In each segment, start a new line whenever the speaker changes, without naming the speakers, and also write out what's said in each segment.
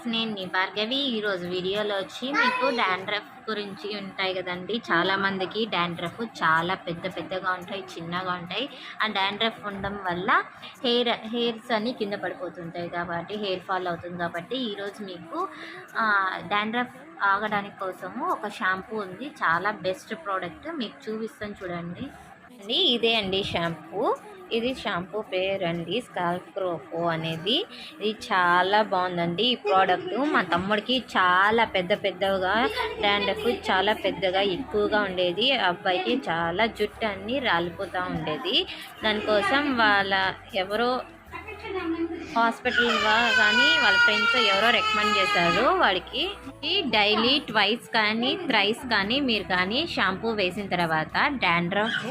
Friends, నేను మీ భార్గవి. ఈరోజు వీడియోలో వచ్చి మీకు డాండ్రఫ్ గురించి ఉంటాయి కదండి. చాలామందికి డాండ్రఫ్ చాలా పెద్దగా ఉంటాయి, చిన్నగా ఉంటాయి. ఆ డాండ్రఫ్ ఉండడం వల్ల హెయిర్స్ అన్నీ కింద పడిపోతుంటాయి కాబట్టి హెయిర్ ఫాల్ అవుతుంది. కాబట్టి ఈరోజు మీకు డాండ్రఫ్ ఆగడానికి కోసము ఒక షాంపూ ఉంది. చాలా బెస్ట్ ప్రోడక్ట్, మీకు చూపిస్తాను చూడండి. ఇదే అండి షాంపూ. ఇది షాంపూ పేరు అండి స్కాల్ప్ గ్రోపో అనేది. ఇది చాలా బాగుందండి ఈ ప్రోడక్ట్. మా తమ్ముడికి చాలా పెద్దగా డాండ్రఫ్ చాలా పెద్దగా ఎక్కువగా ఉండేది. అబ్బాయికి చాలా జుట్టు అన్ని రాలిపోతూ ఉండేది. దానికోసం ఎవరో హాస్పిటల్ కానీ వాళ్ళ ఫ్రెండ్స్ ఎవరో రికమెండ్ చేశారు వాడికి. డైలీ ట్వైస్ కానీ థ్రైస్ కానీ మీరు కానీ షాంపూ వేసిన తర్వాత డాండ్రఫ్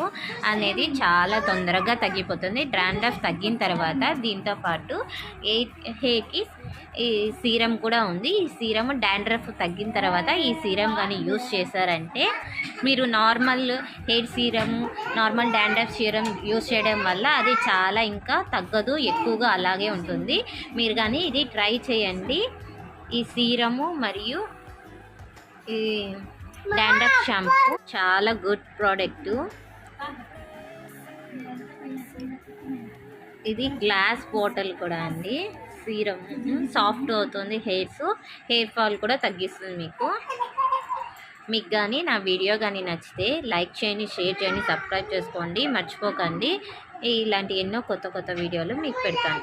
అనేది చాలా తొందరగా తగ్గిపోతుంది. డాండ్రఫ్ తగ్గిన తర్వాత దీంతో పాటు హెయిర్కి ఈ సీరం కూడా ఉంది. ఈ సీరం డాండ్రఫ్ తగ్గిన తర్వాత ఈ సీరం కానీ యూస్ చేశారంటే మీరు normal hair serum, normal dandruff serum use చేయడం వల్ల అది చాలా ఇంకా తగ్గదు, ఎక్కువగా అలాగే ఉంటుంది. మీరు కానీ ఇది ట్రై చేయండి. ఈ సీరము మరియు ఈ డాండ్రఫ్ షాంపూ చాలా గుడ్ ప్రోడక్టు. ఇది గ్లాస్ బాటిల్ కూడా అండి. సీరం సాఫ్ట్ అవుతుంది, హెయిర్ ఫాల్ కూడా తగ్గిస్తుంది. మీకు కానీ నా వీడియో కానీ నచ్చితే లైక్ చేయండి, షేర్ చేయండి, సబ్స్క్రైబ్ చేసుకోండి, మర్చిపోకండి. ఇలాంటి ఎన్నో కొత్త వీడియోలు మీకు పెడతాను.